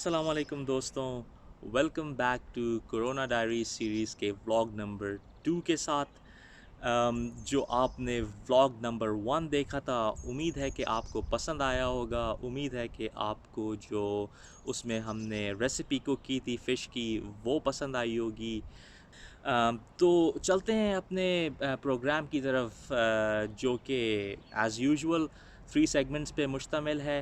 अस्सलाम वालेकुम दोस्तों। Welcome back to corona diary series के व्लॉग नंबर 2 के साथ। जो आपने व्लॉग नंबर 1 देखा था, उम्मीद है कि आपको पसंद आया होगा। उम्मीद है कि आपको जो उसमें हमने रेसिपी कुक की थी फ़िश की, वो पसंद आई होगी। तो चलते हैं अपने प्रोग्राम की तरफ, जो कि एज़ यूजुअल 3 सेगमेंट्स पे मुश्तमिल है।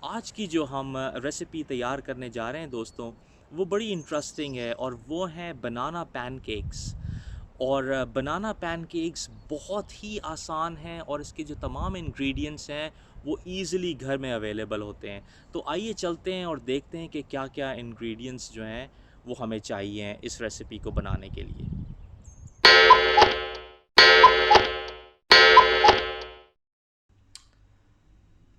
आज की जो हम रेसिपी तैयार करने जा रहे हैं दोस्तों, वो बड़ी इंटरेस्टिंग है और वो हैं बनाना पैनकेक्स। और बनाना पैनकेक्स बहुत ही आसान हैं और इसके जो तमाम इंग्रेडिएंट्स हैं वो ईज़िली घर में अवेलेबल होते हैं। तो आइए चलते हैं और देखते हैं कि क्या-क्या इंग्रेडिएंट्स जो हैं वो हमें चाहिए इस रेसिपी को बनाने के लिए।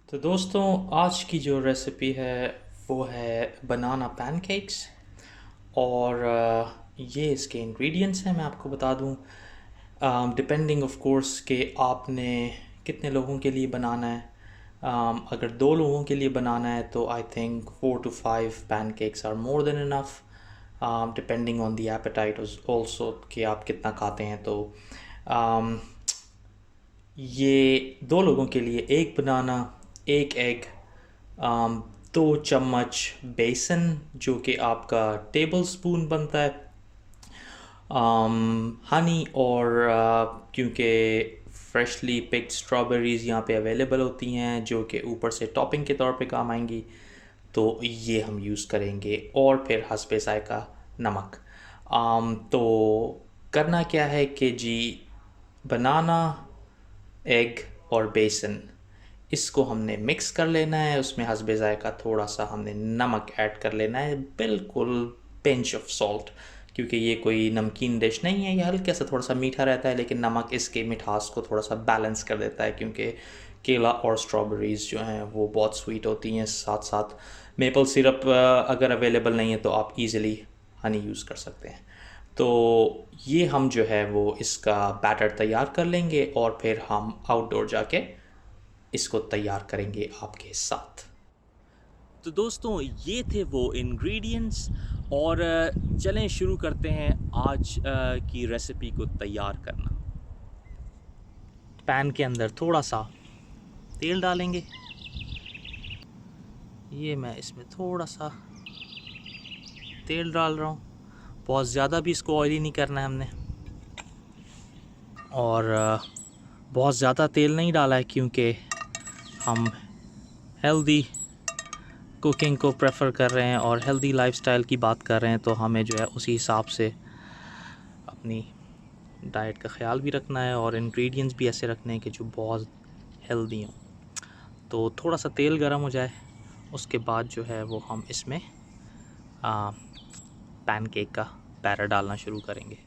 तो दोस्तों, आज की जो रेसिपी है वो है बनाना पैनकेक्स। और ये इसके इंग्रेडिएंट्स हैं, मैं आपको बता दूं। डिपेंडिंग ऑफ कोर्स कि आपने कितने लोगों के लिए बनाना है। अगर 2 लोगों के लिए बनाना है तो I think 4 to 5 pancakes are more than enough, depending on the appetite also कि आप कितना खाते हैं। तो um, ये 2 लोगों के लिए एक बनाना, एक एग, 2 चम्मच बेसन जो कि आपका टेबल स्पून बनता है, हनी, और क्योंकि फ्रेशली पिक्ड स्ट्रॉबेरीज़ यहाँ पे अवेलेबल होती हैं जो कि ऊपर से टॉपिंग के तौर पे काम आएंगी, तो ये हम यूज़ करेंगे। और फिर हस्बे ज़ायक़ा नमक। तो करना क्या है कि जी, बनाना, एग और बेसन, इसको हमने मिक्स कर लेना है। उसमें हस्बे ज़ायक़ा थोड़ा सा हमने नमक ऐड कर लेना है, बिल्कुल पिंच ऑफ सॉल्ट, क्योंकि ये कोई नमकीन डिश नहीं है। ये हल्का सा थोड़ा सा मीठा रहता है, लेकिन नमक इसके मिठास को थोड़ा सा बैलेंस कर देता है, क्योंकि केला और स्ट्रॉबेरीज़ जो हैं वो बहुत स्वीट होती हैं। साथ साथ मेपल सिरप अगर अवेलेबल नहीं है तो आप इजीली हनी यूज़ कर सकते हैं। तो ये हम जो है वो इसका बैटर तैयार कर लेंगे और फिर हम आउटडोर जाके इसको तैयार करेंगे आपके साथ। तो दोस्तों, ये थे वो इंग्रेडिएंट्स। और चलें शुरू करते हैं आज की रेसिपी को तैयार करना। पैन के अंदर थोड़ा सा तेल डालेंगे। ये मैं इसमें थोड़ा सा तेल डाल रहा हूँ, बहुत ज़्यादा भी इसको ऑयली नहीं करना है हमने। और बहुत ज़्यादा तेल नहीं डाला है, क्योंकि हम हेल्दी कुकिंग को प्रेफर कर रहे हैं और हेल्दी लाइफस्टाइल की बात कर रहे हैं, तो हमें जो है उसी हिसाब से अपनी डाइट का ख्याल भी रखना है और इंग्रेडिएंट्स भी ऐसे रखने हैं कि जो बहुत हेल्दी हों। तो थोड़ा सा तेल गर्म हो जाए, उसके बाद जो है वो हम इसमें पैनकेक का बैटर डालना शुरू करेंगे।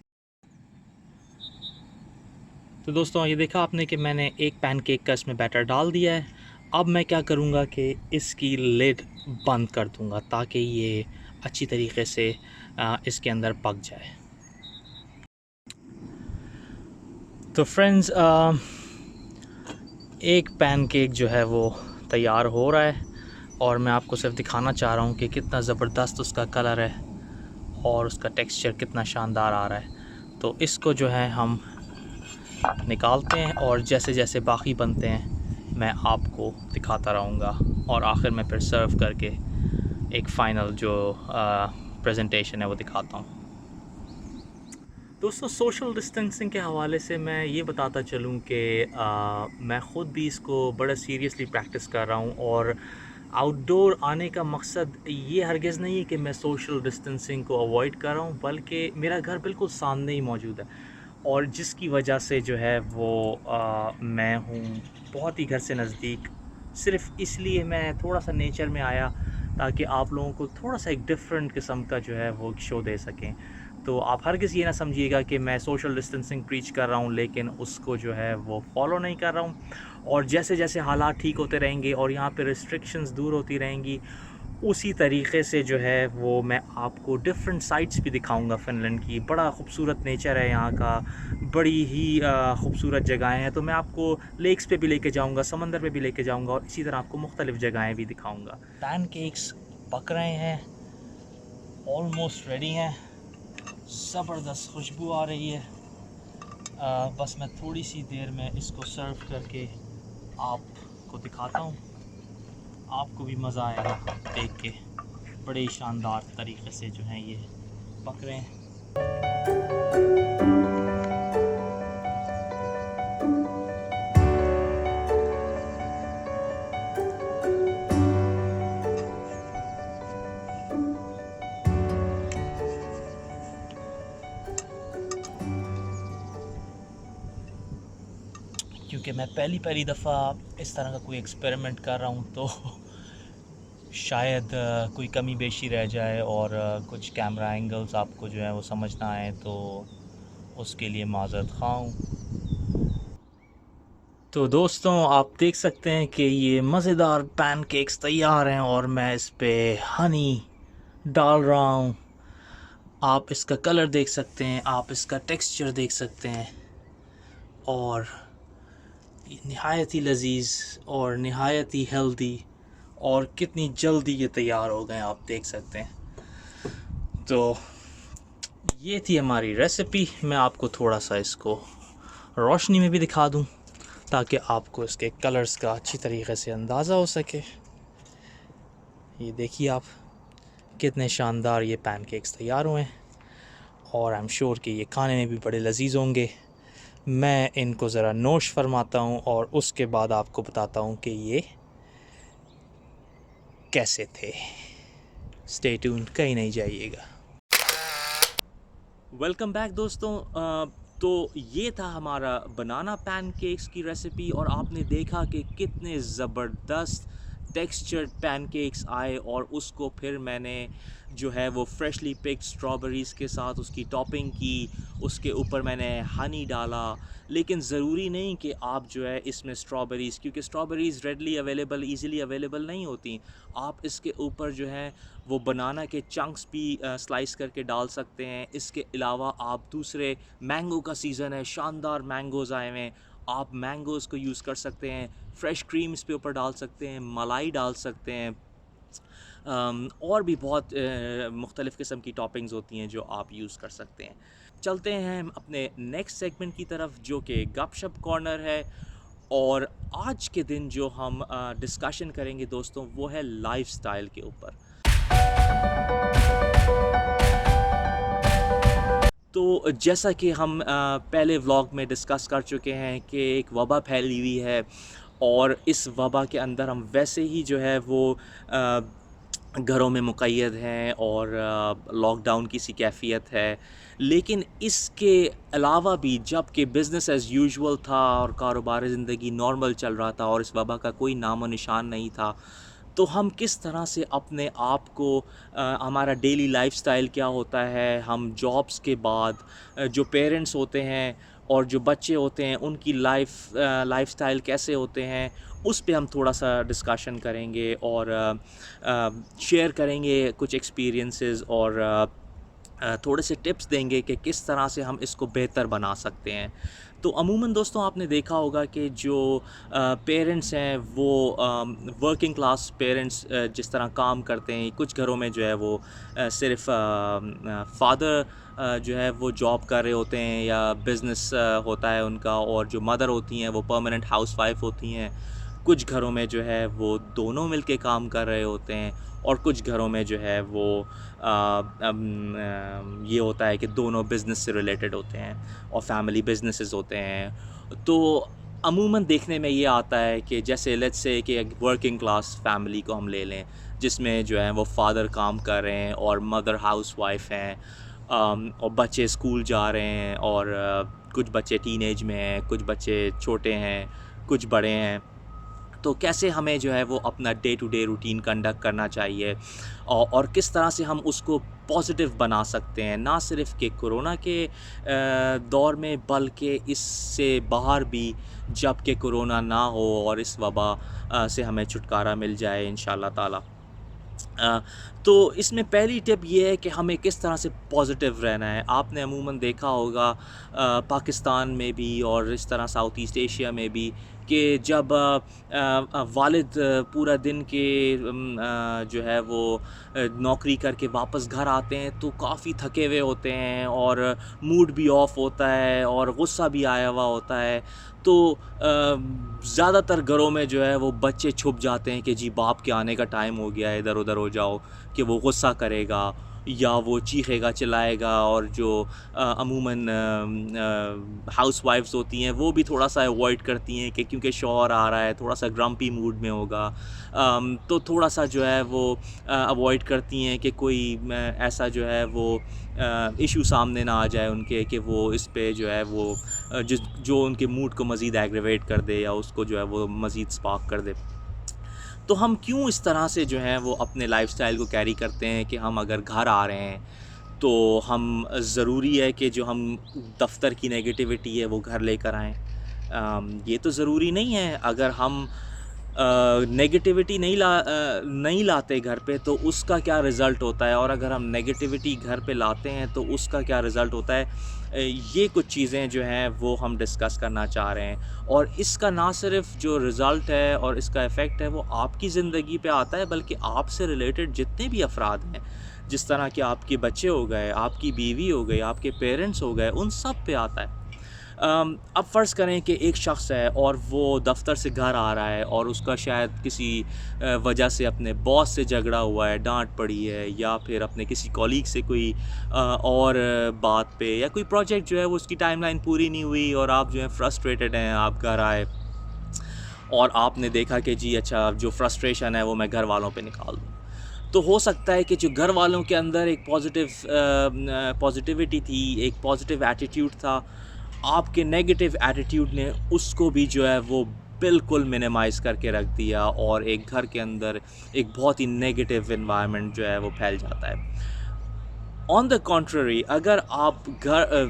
तो दोस्तों, ये देखा आपने कि मैंने एक पैनकेक का इसमें बैटर डाल दिया है। अब मैं क्या करूँगा कि इसकी लिड बंद कर दूँगा ताकि ये अच्छी तरीके से इसके अंदर पक जाए। तो फ्रेंड्स, एक पैनकेक जो है वो तैयार हो रहा है और मैं आपको सिर्फ दिखाना चाह रहा हूँ कि कितना ज़बरदस्त उसका कलर है और उसका टेक्सचर कितना शानदार आ रहा है। तो इसको जो है हम निकालते हैं और जैसे जैसे बाकी बनते हैं मैं आपको दिखाता रहूँगा और आखिर में फिर सर्व करके एक फ़ाइनल जो प्रेजेंटेशन है वो दिखाता हूँ। दोस्तों, सोशल डिस्टेंसिंग के हवाले से मैं ये बताता चलूँ कि मैं ख़ुद भी इसको बड़ा सीरियसली प्रैक्टिस कर रहा हूँ। और आउटडोर आने का मकसद ये हरगिज़ नहीं है कि मैं सोशल डिस्टेंसिंग को अवॉइड कर रहा हूँ, बल्कि मेरा घर बिल्कुल सामने ही मौजूद है और जिसकी वजह से जो है वो मैं हूँ बहुत ही घर से नज़दीक। सिर्फ़ इसलिए मैं थोड़ा सा नेचर में आया ताकि आप लोगों को थोड़ा सा एक डिफरेंट किस्म का जो है वो शो दे सकें। तो आप हरगिज़ ये ना समझिएगा कि मैं सोशल डिस्टेंसिंग प्रीच कर रहा हूँ लेकिन उसको जो है वो फॉलो नहीं कर रहा हूँ। और जैसे जैसे हालात ठीक होते रहेंगे और यहाँ पे रिस्ट्रिक्शंस दूर होती रहेंगी, उसी तरीक़े से जो है वो मैं आपको डिफरेंट साइट्स भी दिखाऊंगा फ़िनलैंड की। बड़ा ख़ूबसूरत नेचर है यहाँ का, बड़ी ही ख़ूबसूरत जगहें हैं। तो मैं आपको लेक्स पे भी लेके जाऊँगा, समंदर पे भी लेके जाऊँगा और इसी तरह आपको मुख्तलिफ़ जगहें भी दिखाऊँगा। पैनकेक्स पक रहे हैं ऑलमोस्ट रेडी हैं, ज़बरदस्त खुशबू आ रही है। बस मैं थोड़ी सी देर में इसको सर्व करके आपको दिखाता हूँ, आपको भी मज़ा आएगा देख के। बड़े ही शानदार तरीके से जो हैं ये पक रहे हैं। क्योंकि मैं पहली दफ़ा इस तरह का कोई एक्सपेरिमेंट कर रहा हूँ तो शायद कोई कमी बेशी रह जाए और कुछ कैमरा एंगल्स आपको जो है वो समझ ना आए, तो उसके लिए माज़रत ख़्वाह हूँ। तो दोस्तों आप देख सकते हैं कि ये मज़ेदार पैनकेक्स तैयार हैं और मैं इस पे हनी डाल रहा हूँ। आप इसका कलर देख सकते हैं, आप इसका टेक्सचर देख सकते हैं, और नहायत ही लजीज़ और नहायत ही हेल्दी, और कितनी जल्दी ये तैयार हो गए आप देख सकते हैं। तो ये थी हमारी रेसिपी। मैं आपको थोड़ा सा इसको रोशनी में भी दिखा दूं ताकि आपको इसके कलर्स का अच्छी तरीके से अंदाज़ा हो सके। ये देखिए आप, कितने शानदार ये पैनकेक्स तैयार हुए हैं, और आई एम श्योर कि ये खाने में भी बड़े लजीज़ होंगे। मैं इनको ज़रा नोश फरमाता हूँ और उसके बाद आपको बताता हूँ कि ये कैसे थे। स्टे ट्यून्ड, कहीं नहीं जाइएगा। वेलकम बैक दोस्तों। तो ये था हमारा बनाना पैनकेक्स की रेसिपी, और आपने देखा कि कितने ज़बरदस्त टेक्सचर्ड पैनकेक्स आए, और उसको फिर मैंने जो है वो फ्रेशली पिक्ड स्ट्रॉबेरीज़ के साथ उसकी टॉपिंग की, उसके ऊपर मैंने हनी डाला। लेकिन ज़रूरी नहीं कि आप जो है इसमें स्ट्रॉबेरीज़, क्योंकि strawberries readily available, easily available नहीं होती। आप इसके ऊपर जो है वो बनाना के चंक्स भी स्लाइस करके डाल सकते हैं। इसके अलावा आप दूसरे, मैंगो का सीज़न है, शानदार मैंगोज़ आए हुए हैं, आप मैंगोज़ को यूज़ कर सकते हैं। फ्रेश क्रीम इस पे ऊपर डाल सकते हैं, मलाई डाल सकते हैं, और भी बहुत मुख्तलिफ़ किस्म की टॉपिंग्स होती हैं जो आप यूज़ कर सकते हैं। चलते हैं हम अपने नेक्स्ट सेगमेंट की तरफ, जो कि गपशप कॉर्नर है। और आज के दिन जो हम डिस्कशन करेंगे दोस्तों, वो है लाइफ़स्टाइल के ऊपर। तो जैसा कि हम पहले व्लॉग में डिस्कस कर चुके हैं कि एक वबा फैली हुई है, और इस वबा के अंदर हम वैसे ही जो है वो घरों में मुक़य्यद हैं और लॉकडाउन की सी कैफ़ियत है। लेकिन इसके अलावा भी, जबकि बिज़नेस एज़ यूजुअल था और कारोबार ज़िंदगी नॉर्मल चल रहा था और इस वबा का कोई नामो निशान नहीं था, तो हम किस तरह से अपने आप को, हमारा डेली लाइफ़स्टाइल क्या होता है, हम जॉब्स के बाद जो पेरेंट्स होते हैं और जो बच्चे होते हैं उनकी लाइफ़स्टाइल कैसे होते हैं, उस पे हम थोड़ा-सा डिस्कशन करेंगे और शेयर करेंगे कुछ एक्सपीरियंसेस, और थोड़े से टिप्स देंगे कि किस तरह से हम इसको बेहतर बना सकते हैं। तो अमूमन दोस्तों आपने देखा होगा कि जो पेरेंट्स हैं वो वर्किंग क्लास पेरेंट्स जिस तरह काम करते हैं, कुछ घरों में जो है वो सिर्फ फादर जो है वो जॉब कर रहे होते हैं या बिज़नेस होता है उनका, और जो मदर होती हैं वो परमानेंट हाउसवाइफ होती हैं। कुछ घरों में जो है वो दोनों मिलके काम कर रहे होते हैं, और कुछ घरों में जो है वो ये होता है कि दोनों बिज़नेस से रिलेटेड होते हैं और फैमिली बिज़नेसेस होते हैं। तो अमूमन देखने में ये आता है कि जैसे लेट्स से कि एक वर्किंग क्लास फैमिली को हम ले लें, जिसमें जो है वो फादर काम कर रहे हैं और मदर हाउसवाइफ हैं, और बच्चे स्कूल जा रहे हैं, और कुछ बच्चे टीनेज में हैं, कुछ बच्चे छोटे हैं, कुछ बड़े हैं। तो कैसे हमें जो है वो अपना day to day routine conduct करना चाहिए, और किस तरह से हम उसको पॉजिटिव बना सकते हैं, ना सिर्फ़ कि कोरोना के दौर में, बल्कि इससे बाहर भी, जब कि कोरोना ना हो और इस वबा से हमें छुटकारा मिल जाए इंशाअल्लाह ताला। अ, तो इसमें पहली टिप ये है कि हमें किस तरह से पॉजिटिव रहना है। आपने अमूमन देखा होगा पाकिस्तान में भी और इस तरह साउथ ईस्ट एशिया में भी कि जब वालिद पूरा दिन के जो है वो नौकरी करके वापस घर आते हैं तो काफ़ी थके हुए होते हैं और मूड भी ऑफ होता है और गुस्सा भी आया हुआ होता है। तो ज़्यादातर घरों में जो है वो बच्चे छुप जाते हैं कि जी बाप के आने का टाइम हो गया है, इधर-उधर हो जाओ, कि वो गुस्सा करेगा या वो चीखेगा चिल्लाएगा। और जो अमूमन हाउसवाइफ्स होती हैं वो भी थोड़ा-सा अवॉइड करती हैं कि क्योंकि शौहर आ रहा है, थोड़ा-सा ग्रम्पी मूड में होगा। तो थोड़ा-सा जो है वो अवॉइड करती हैं कि कोई ऐसा जो है वो इश्यू सामने ना आ जाए उनके कि वो इस पे जो है वो जिस जो उनके मूड को मज़ीद एग्रवेट कर दे या उसको जो है वो मज़ीद स्पार्क कर दे। तो हम क्यों इस तरह से जो है वो अपने लाइफ़स्टाइल को कैरी करते हैं कि हम अगर घर आ रहे हैं तो हम ज़रूरी है कि जो हम दफ़्तर की नेगेटिविटी है वो घर लेकर आएँ। ये तो ज़रूरी नहीं है। अगर हम नेगेटिविटी नहीं लाते घर पे तो उसका क्या रिज़ल्ट होता है, और अगर हम नेगेटिविटी घर पे लाते हैं तो उसका क्या रिज़ल्ट होता है। ये कुछ चीज़ें जो हैं वो हम डिस्कस करना चाह रहे हैं। और इसका ना सिर्फ़ जो रिज़ल्ट है और इसका इफ़ेक्ट है वो आपकी ज़िंदगी पे आता है, बल्कि आपसे रिलेटेड जितने भी अफ़राद हैं, जिस तरह के आपके बच्चे हो गए, आपकी बीवी हो गई, आपके पेरेंट्स हो गए, उन सब पे आता है। अब फ़र्ज़ करें कि एक शख़्स है और वो दफ़्तर से घर आ रहा है और उसका शायद किसी वजह से अपने बॉस से झगड़ा हुआ है, डाँट पड़ी है, या फिर अपने किसी कॉलीग से कोई और बात पे, या कोई प्रोजेक्ट जो है वो उसकी टाइमलाइन पूरी नहीं हुई और आप जो है फ्रस्ट्रेटेड हैं, आप घर आए और आपने देखा कि जी अच्छा, जो फ्रस्ट्रेशन है वो मैं घर वालों पे निकाल दूँ। तो हो सकता है कि जो घर वालों के अंदर एक पॉज़िटिविटी थी, एक पॉज़िटिव एटीट्यूड था, आपके नेगेटिव एटीट्यूड ने उसको भी जो है वो बिल्कुल मिनिमाइज़ करके रख दिया, और एक घर के अंदर एक बहुत ही नेगेटिव एनवायरनमेंट जो है वो फैल जाता है। ऑन द कॉन्ट्ररी, अगर आप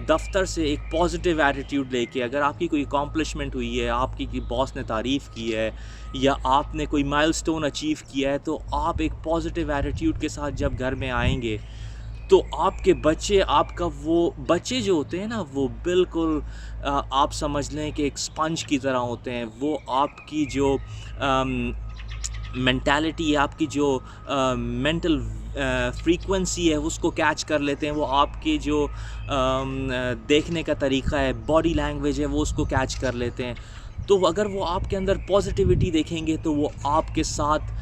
दफ़्तर से एक पॉजिटिव एटीट्यूड लेके, अगर आपकी कोई अकॉम्प्लिशमेंट हुई है, आपकी की बॉस ने तारीफ़ की है या आपने कोई माइलस्टोन अचीव किया है, तो आप एक पॉजिटिव एटीट्यूड के साथ जब घर में आएँगे, तो आपके बच्चे, आपका वो बच्चे जो होते हैं ना, वो बिल्कुल आप समझ लें कि एक स्पंज की तरह होते हैं। वो आपकी जो अम मेंटालिटी है, आपकी जो मेंटल फ्रीक्वेंसी है उसको कैच कर लेते हैं। वो आपकी जो देखने का तरीका है, बॉडी लैंग्वेज है, वो उसको कैच कर लेते हैं। तो अगर वो आपके अंदर पॉजिटिविटी देखेंगे तो वो आपके साथ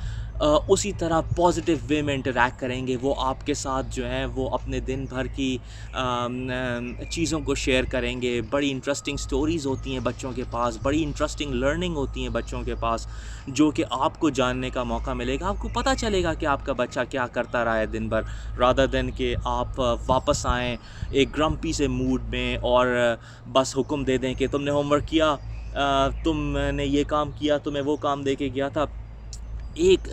उसी तरह पॉजिटिव वे में इंटरैक्ट करेंगे। वो आपके साथ जो है वो अपने दिन भर की चीज़ों को शेयर करेंगे। बड़ी इंटरेस्टिंग स्टोरीज़ होती हैं बच्चों के पास, बड़ी इंटरेस्टिंग लर्निंग होती हैं बच्चों के पास, जो कि आपको जानने का मौका मिलेगा। आपको पता चलेगा कि आपका बच्चा क्या करता रहा है दिन भर, रादर देन कि आप वापस आएँ एक ग्रम्पी से मूड में और बस हुक्म दे दें कि तुमने होमवर्क किया, तुमने ये काम किया, तुम्हें वो काम दे के गया था। एक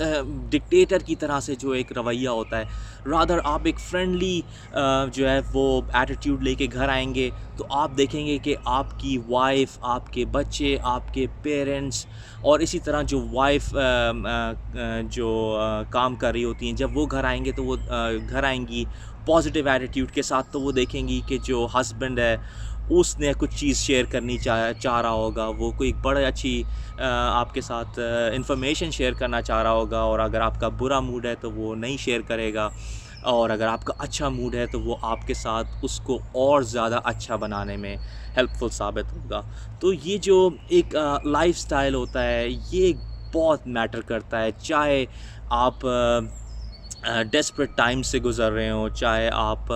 डिक्टेटर की तरह से जो एक रवैया होता है, रादर आप एक फ्रेंडली जो है वो एटीट्यूड लेके घर आएँगे, तो आप देखेंगे कि आपकी वाइफ़, आपके बच्चे, आपके पेरेंट्स और इसी तरह जो वाइफ़ जो काम कर रही होती हैं, जब वो घर आएँगे तो वो घर आएँगी पॉज़िटिव एटीट्यूड के साथ, तो वो देखेंगी कि जो हस्बैंड है, उसने कुछ चीज़ शेयर करनी चाह चाह रहा होगा, वो कोई बड़ी अच्छी आपके साथ इन्फॉर्मेशन शेयर करना चाह रहा होगा, और अगर आपका बुरा मूड है तो वो नहीं शेयर करेगा, और अगर आपका अच्छा मूड है तो वो आपके साथ उसको और ज़्यादा अच्छा बनाने में हेल्पफुल साबित होगा। तो ये जो एक लाइफ़स्टाइल होता है, ये बहुत मैटर करता है। चाहे आप डेस्परेट टाइम से गुज़र रहे हों, चाहे आप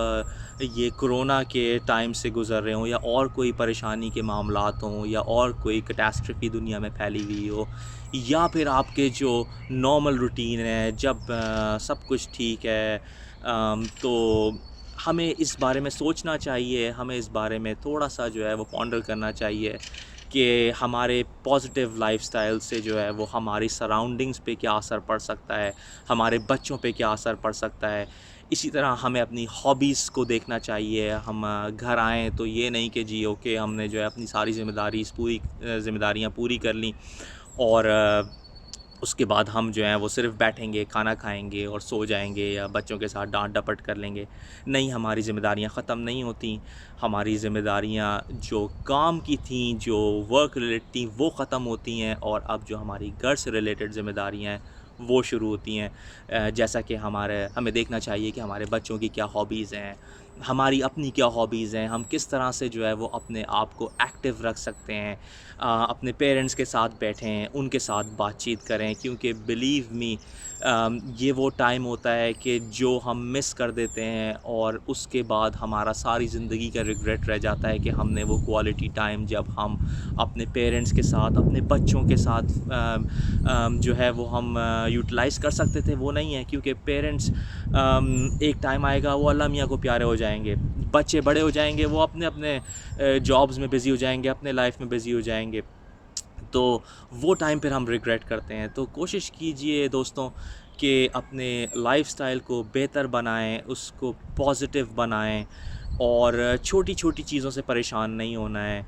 ये कोरोना के टाइम से गुज़र रहे हों, या और कोई परेशानी के मामलात हों, या और कोई कैटास्ट्रॉफ़ी दुनिया में फैली हुई हो, या फिर आपके जो नॉर्मल रूटीन है जब सब कुछ ठीक है, तो हमें इस बारे में सोचना चाहिए, हमें इस बारे में थोड़ा-सा जो है वो पॉन्डर करना चाहिए कि हमारे पॉजिटिव लाइफ़स्टाइल से जो है वो हमारी सराउंडिंग्स पे क्या असर पड़ सकता है, हमारे बच्चों पे क्या असर पड़ सकता है। इसी तरह हमें अपनी हॉबीज़ को देखना चाहिए। हम घर आएँ तो ये नहीं कि जी ओके, हमने जो है अपनी सारी ज़िम्मेदारियाँ पूरी कर लीं और उसके बाद हम जो हैं वो सिर्फ बैठेंगे, खाना खाएँगे और सो जाएँगे या बच्चों के साथ डाँट-डपट कर लेंगे। नहीं, हमारी ज़िम्मेदारियाँ ख़त्म नहीं होती। हमारी ज़िम्मेदारियाँ जो काम की थीं, जो वर्क रिलेटेड थीं, वो ख़त्म होती हैं और अब जो हमारी घर से रिलेटेड ज़िम्मेदारियाँ हैं, वो शुरू होती हैं। जैसा कि हमें देखना चाहिए कि हमारे बच्चों की क्या हॉबीज़ हैं, हमारी अपनी क्या हॉबीज़ हैं, हम किस तरह से जो है वो अपने आप को एक्टिव रख सकते हैं। अपने पेरेंट्स के साथ बैठें, उनके साथ बातचीत करें क्योंकि बिलीव मी ये वो टाइम होता है कि जो हम मिस कर देते हैं और उसके बाद हमारा सारी ज़िंदगी का रिग्रेट रह जाता है कि हमने वो क्वालिटी टाइम जब हम अपने पेरेंट्स के साथ, अपने बच्चों के साथ जो है वो हम यूटिलाइज़ कर सकते थे, वो नहीं है क्योंकि पेरेंट्स एक टाइम आएगा वो अल्लाह मियाँ को प्यारे हो जाएँगे। बच्चे बड़े हो जाएँगे, वो अपने-अपने जॉब्स में बिज़ी हो जाएँगे, अपने लाइफ़ में बिज़ी हो जाएँगे। तो वो टाइम फिर हम रिग्रेट करते हैं। तो कोशिश कीजिए दोस्तों कि अपने लाइफ़स्टाइल को बेहतर बनाएँ, उसको पॉज़िटिव बनाएँ और छोटी-छोटी चीज़ों से परेशान नहीं होना है,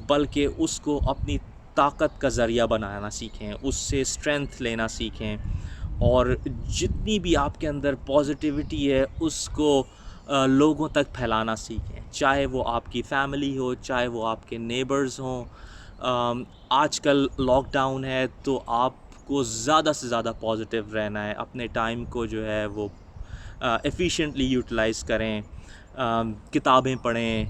बल्कि उसको अपनी ताकत का ज़रिया बनाना सीखें, उससे स्ट्रेंथ लेना सीखें और जितनी भी आपके अंदर पॉज़िटिविटी है उसको लोगों तक फैलाना सीखें। चाहे वो आपकी फ़ैमिली हो, चाहे वो आपके नेबर्स हों। आजकल लॉकडाउन है तो आपको ज़्यादा से ज़्यादा पॉजिटिव रहना है, अपने टाइम को जो है वो एफिशिएंटली यूटिलाइज़ करें, किताबें पढ़ें,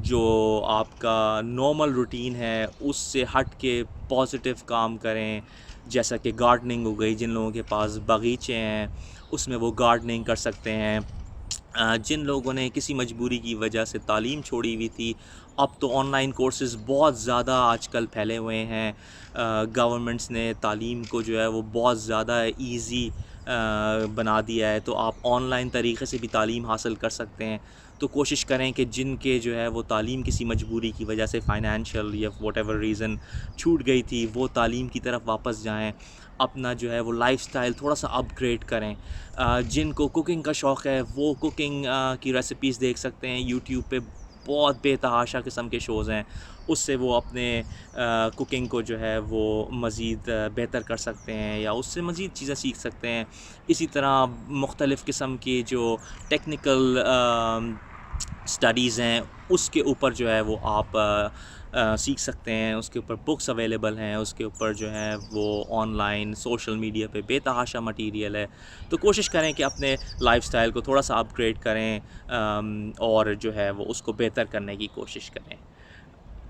जो आपका नॉर्मल रूटीन है उससे हट के पॉजिटिव काम करें, जैसा कि गार्डनिंग हो गई, जिन लोगों के पास बगीचे हैं उसमें वो गार्डनिंग कर सकते हैं। जिन लोगों ने किसी मजबूरी की वजह से तालीम छोड़ी हुई थी, अब तो ऑनलाइन कोर्सेज़ बहुत ज़्यादा आजकल फैले हुए हैं। गवर्नमेंट्स ने तालीम को जो है वो बहुत ज़्यादा ईज़ी बना दिया है, तो आप ऑनलाइन तरीक़े से भी तालीम हासिल कर सकते हैं। तो कोशिश करें कि जिनके जो है वो तालीम किसी मजबूरी की वजह से फ़ाइनेंशियल या व्हाटएवर रीज़न छूट गई थी, वो तालीम की तरफ वापस जाएँ। अपना जो है वो लाइफ़स्टाइल थोड़ा-सा अपग्रेड करें। जिनको कुकिंग का शौक़ है वो कुकिंग की रेसिपीज़ देख सकते हैं यूट्यूब पे, बहुत बेतहाशा किस्म के शोज़ हैं, उससे वो अपने कुकिंग को जो है वो मज़ीद बेहतर कर सकते हैं या उससे मज़ीद चीज़ें सीख सकते हैं। इसी तरह मुख्तलिफ़ किस्म की जो टेक्निकल स्टडीज़ हैं उसके ऊपर जो है वो आप सीख सकते हैं, उसके ऊपर बुक्स अवेलेबल हैं, उसके ऊपर जो है वो ऑनलाइन सोशल मीडिया पे बेतहाशा मटीरियल है। तो कोशिश करें कि अपने लाइफ़स्टाइल को थोड़ा-सा अपग्रेड करें, और जो है वो उसको बेहतर करने की कोशिश करें।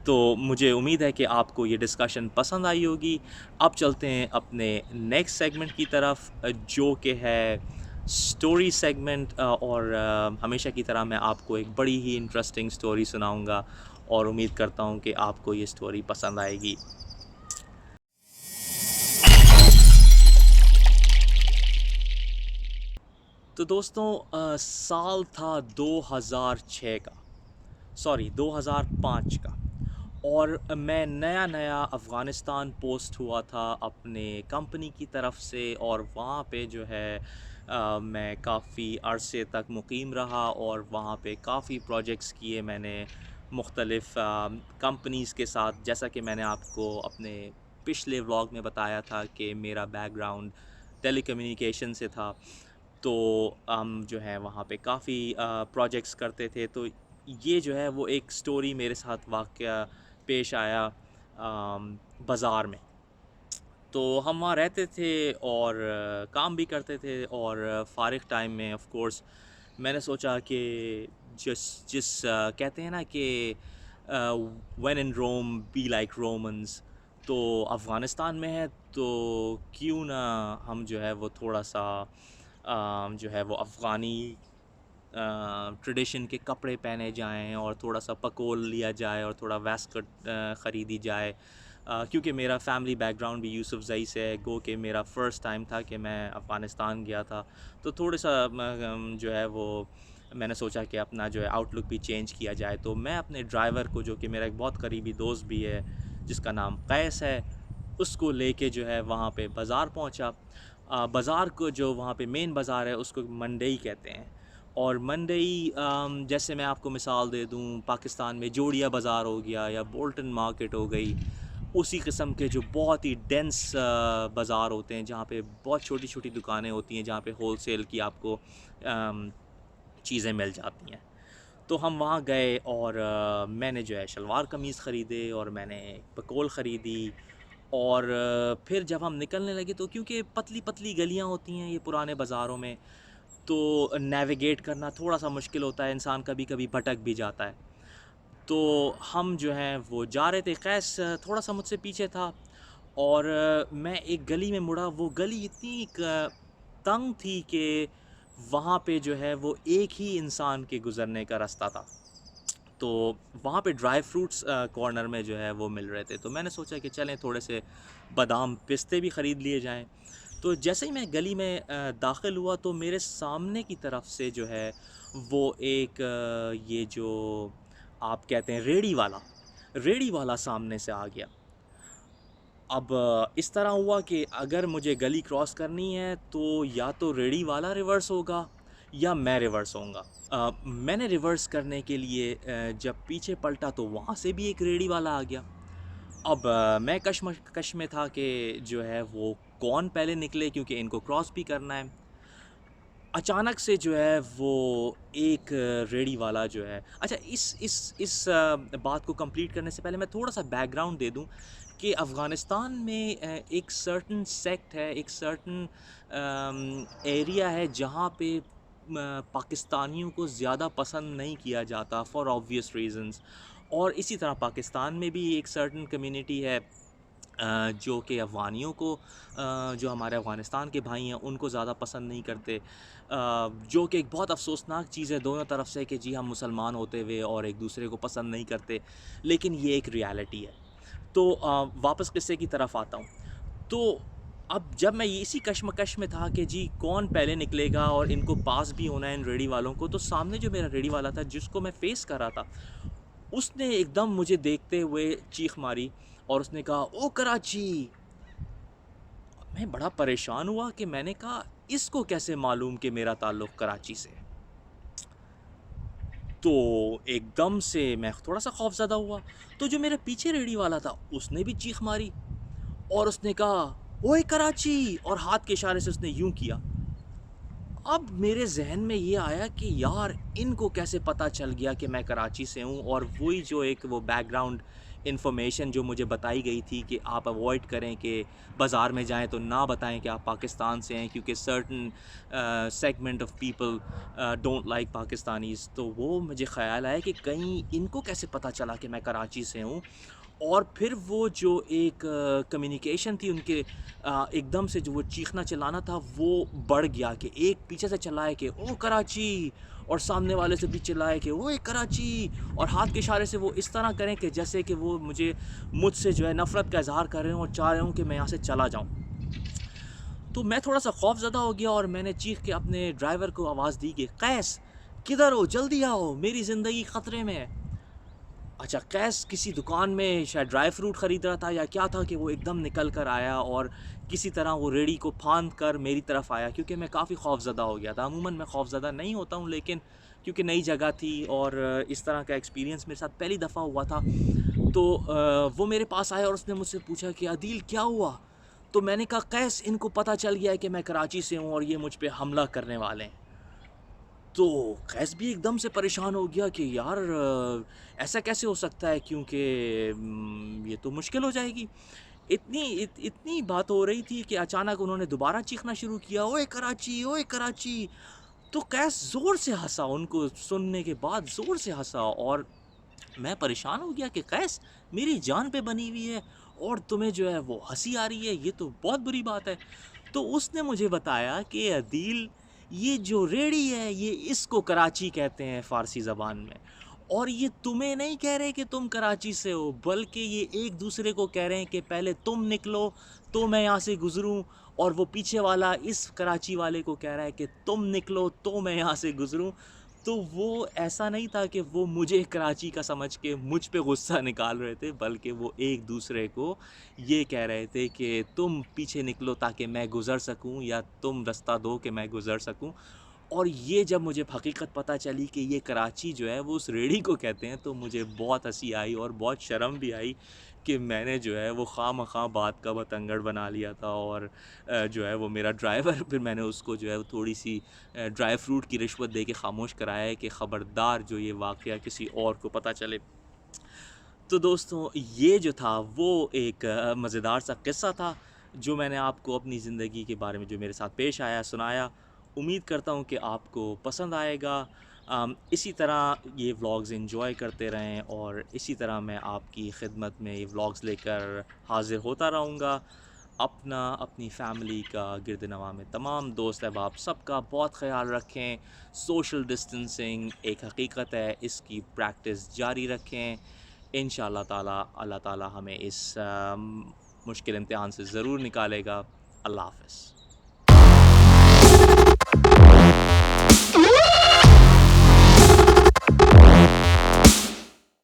तो मुझे उम्मीद है कि आपको ये डिस्कशन पसंद आई होगी। अब चलते हैं अपने नेक्स्ट सेगमेंट की तरफ, जो कि है स्टोरी सेगमेंट, और हमेशा की तरह मैं आपको एक बड़ी ही इंटरेस्टिंग स्टोरी सुनाऊँगा और उम्मीद करता हूँ कि आपको ये स्टोरी पसंद आएगी। तो दोस्तों, साल था 2006 का, सॉरी 2005 का, और मैं नया-नया अफ़गानिस्तान पोस्ट हुआ था अपने कंपनी की तरफ से और वहाँ पे जो है मैं काफ़ी अरसे तक मुक़ीम रहा और वहाँ पे काफ़ी प्रोजेक्ट्स किए मैंने मुख्तलिफ़ कंपनीज़ के साथ। जैसा कि मैंने आपको अपने पिछले व्लॉग में बताया था कि मेरा बैकग्राउंड टेलीकम्युनिकेशन से था, तो हम जो है वहाँ पे काफ़ी प्रोजेक्ट्स करते थे। तो ये जो है वो एक स्टोरी मेरे साथ वाक़या पेश आया बाज़ार में। तो हम वहाँ रहते थे और काम भी करते थे और फ़ारिग टाइम में ऑफ़ कोर्स मैंने सोचा कि जिस जिस कहते हैं ना कि when in Rome be like Romans, तो अफ़गानिस्तान में है तो क्यों ना हम जो है वो थोड़ा-सा जो है वो अफ़गानी ट्रेडिशन के कपड़े पहने जाएँ और थोड़ा-सा पकोल लिया जाए और थोड़ा वेस्टकोट ख़रीदी जाए। क्योंकि मेरा फ़ैमिली बैकग्राउंड भी यूसुफ़ज़ई से है, गो कि मेरा फ़र्स्ट टाइम था कि मैं अफ़गानिस्तान गया था। तो थोड़ा-सा जो है वो मैंने सोचा कि अपना जो है आउटलुक भी चेंज किया जाए। तो मैं अपने ड्राइवर को, जो कि मेरा एक बहुत करीबी दोस्त भी है, जिसका नाम कैस है, उसको लेके जो है वहाँ पे बाज़ार पहुँचा। बाज़ार को, जो वहाँ पे मेन बाज़ार है, उसको मंडई कहते हैं। और मंडई, जैसे मैं आपको मिसाल दे दूँ, पाकिस्तान में जोड़िया बाज़ार हो गया या बोल्टन मार्केट हो गई, उसी किस्म के जो बहुत ही डेंस बाज़ार होते हैं, जहाँ पे बहुत छोटी-छोटी दुकानें होती हैं, जहाँ पे होलसेल की आपको चीज़ें मिल जाती हैं। तो हम वहाँ गए और मैंने जो है शलवार कमीज़ ख़रीदे और मैंने पकोल ख़रीदी। और फिर जब हम निकलने लगे तो क्योंकि पतली-पतली गलियाँ होती हैं ये पुराने बाज़ारों में, तो नेविगेट करना थोड़ा-सा मुश्किल होता है, इंसान कभी-कभी भटक भी जाता है। तो हम जो हैं वो जा रहे थे, क़ैस थोड़ा-सा मुझसे पीछे था और मैं एक गली में मुड़ा, वो गली इतनी तंग थी कि वहाँ पे जो है वो एक ही इंसान के गुज़रने का रास्ता था। तो वहाँ पे ड्राई फ्रूट्स कॉर्नर में जो है वो मिल रहे थे, तो मैंने सोचा कि चलें थोड़े से बादाम, पिस्ते भी ख़रीद लिए जाएँ। तो जैसे ही मैं गली में दाख़िल हुआ तो मेरे सामने की तरफ से जो है वो एक ये जो आप कहते हैं रेड़ी वाला सामने से आ गया। अब इस तरह हुआ कि अगर मुझे गली क्रॉस करनी है तो या तो रेड़ी वाला रिवर्स होगा या मैं रिवर्स होऊंगा। मैंने रिवर्स करने के लिए जब पीछे पलटा तो वहाँ से भी एक रेड़ी वाला आ गया। अब मैं कश्मकश में था कि जो है वो कौन पहले निकले, क्योंकि इनको क्रॉस भी करना है। अचानक से जो है वो एक रेड़ी वाला जो है, अच्छा, इस बात को कंप्लीट करने से पहले मैं थोड़ा-सा बैकग्राउंड दे दूँ कि अफ़गानिस्तान में एक सर्टेन सेक्ट है, एक सर्टेन एरिया है जहाँ पे पाकिस्तानियों को ज़्यादा पसंद नहीं किया जाता फॉर ऑब्वियस रीज़न्स। और इसी तरह पाकिस्तान में भी एक सर्टेन कम्युनिटी है जो कि अफ़गानियों को जो हमारे अफ़गानिस्तान के भाई हैं उनको ज़्यादा पसंद नहीं करते, जो कि एक बहुत अफ़सोसनाक चीज़ है दोनों तरफ से कि जी हम मुसलमान होते हुए और एक दूसरे को पसंद नहीं करते, लेकिन ये एक रियलिटी है। तो वापस किस्से की तरफ आता हूँ। तो अब जब मैं ये इसी कश्मकश में था कि जी कौन पहले निकलेगा और इनको पास भी होना है इन रेडी वालों को, तो सामने जो मेरा रेडी वाला था जिसको मैं फ़ेस कर रहा था, उसने एकदम मुझे देखते हुए चीख मारी और उसने कहा, "ओ कराची!" मैं बड़ा परेशान हुआ कि मैंने कहा इसको कैसे मालूम कि मेरा ताल्लुक़ कराची से है? तो एकदम से मैं थोड़ा-सा खौफ़ज़दा हुआ। तो जो मेरे पीछे रेहड़ी वाला था उसने भी चीख मारी और उसने कहा, "ओए कराची!" और हाथ के इशारे से उसने यूँ किया। अब मेरे ज़हन में ये आया कि यार इनको कैसे पता चल गया कि मैं कराची से हूँ, और वही जो एक वो बैकग्राउंड इन्फॉर्मेशन जो मुझे बताई गई थी कि आप अवॉइड करें कि बाज़ार में जाएँ तो ना बताएं कि आप पाकिस्तान से हैं, क्योंकि certain segment of people don't like Pakistanis. तो वो मुझे ख़्याल आया कि कहीं इनको कैसे पता चला कि मैं कराची से हूँ। और फिर वो जो एक कम्युनिकेशन थी उनके, एकदम से जो वो चीखना चिल्लाना था वो बढ़ गया कि एक पीछे से चिल्लाए कि ओ कराची, और सामने वाले से भी चिल्लाए कि ओए कराची, और हाथ के इशारे से वो इस तरह करें कि जैसे कि वो मुझसे जो है नफ़रत का इज़हार कर रहे हों और चाह रहे हों कि मैं यहाँ से चला जाऊँ। तो मैं थोड़ा-सा खौफ़ज़दा हो गया और मैंने चीख के अपने ड्राइवर को आवाज़ दी कि कैस, किधर हो? जल्दी आओ, मेरी ज़िंदगी ख़तरे में है। अच्छा, कैस किसी दुकान में शायद ड्राई फ्रूट ख़रीद रहा था या क्या था कि वो एकदम निकल कर आया और किसी तरह वो रेड़ी को फांद कर मेरी तरफ आया, क्योंकि मैं काफ़ी खौफ़ज़दा हो गया था। अमूमन मैं खौफ़ज़दा नहीं होता हूँ, लेकिन क्योंकि नई जगह थी और इस तरह का एक्सपीरियंस मेरे साथ पहली दफ़ा हुआ था, तो वो मेरे पास आया और उसने मुझसे पूछा कि अदील क्या हुआ? तो मैंने कहा कैस इनको पता चल गया है कि मैं कराची से हूँ और ये मुझ पे हमला करने वाले हैं। तो कैस भी एकदम से परेशान हो गया कि यार ऐसा कैसे हो सकता है, क्योंकि ये तो मुश्किल हो जाएगी। इतनी बात हो रही थी कि अचानक उन्होंने दोबारा चीखना शुरू किया, ओए कराची, ओए कराची! तो कैस ज़ोर से हँसा, उनको सुनने के बाद ज़ोर से हँसा, और मैं परेशान हो गया कि कैस मेरी जान पे बनी हुई है और तुम्हें जो है वो हँसी आ रही है, ये तो बहुत बुरी बात है। तो उसने मुझे बताया कि अदील, ये जो रेड़ी है ये इसको कराची कहते हैं फ़ारसी ज़बान में, और ये तुम्हें नहीं कह रहे कि तुम कराची से हो, बल्कि ये एक दूसरे को कह रहे हैं कि पहले तुम निकलो तो मैं यहाँ से गुज़रूँ, और वो पीछे वाला इस कराची वाले को कह रहा है कि तुम निकलो तो मैं यहाँ से गुज़रूँ। तो वो ऐसा नहीं था कि वो मुझे कराची का समझ के मुझ पे गुस्सा निकाल रहे थे, बल्कि वो एक दूसरे को ये कह रहे थे कि तुम पीछे निकलो ताकि मैं गुज़र सकूं, या तुम रास्ता दो कि मैं गुज़र सकूं। और ये जब मुझे हकीकत पता चली कि ये कराची जो है वो उस रेड़ी को कहते हैं, तो मुझे बहुत हँसी आई और बहुत शर्म भी आई कि मैंने जो है वो ख़ामख़ा बात का बतंगड़ बना लिया था। और जो है वो मेरा ड्राइवर फिर मैंने उसको जो है वो थोड़ी-सी ड्राई फ्रूट की रिश्वत दे के ख़ामोश कराया है कि ख़बरदार जो ये वाक़या किसी और को पता चले। तो दोस्तों, ये जो था वो एक मज़ेदार सा किस्सा था, जो मैंने आपको अपनी ज़िंदगी के बारे में जो मेरे साथ पेश आया सुनाया। उम्मीद करता हूँ कि आपको पसंद आएगा। इसी तरह ये व्लॉग्स एन्जॉय करते रहें और इसी तरह मैं आपकी खिदमत में ये व्लॉग्स लेकर हाज़िर होता रहूँगा। अपना, अपनी फ़ैमिली का, गिरद-ए-नवाह में तमाम दोस्त अहबाब सबका बहुत ख़्याल रखें। सोशल डिस्टेंसिंग एक हकीकत है, इसकी प्रैक्टिस जारी रखें। इंशाअल्लाह ताला अल्लाह ताला हमें इस मुश्किल इम्तिहान से ज़रूर निकालेगा। अल्लाह हाफ़िज़।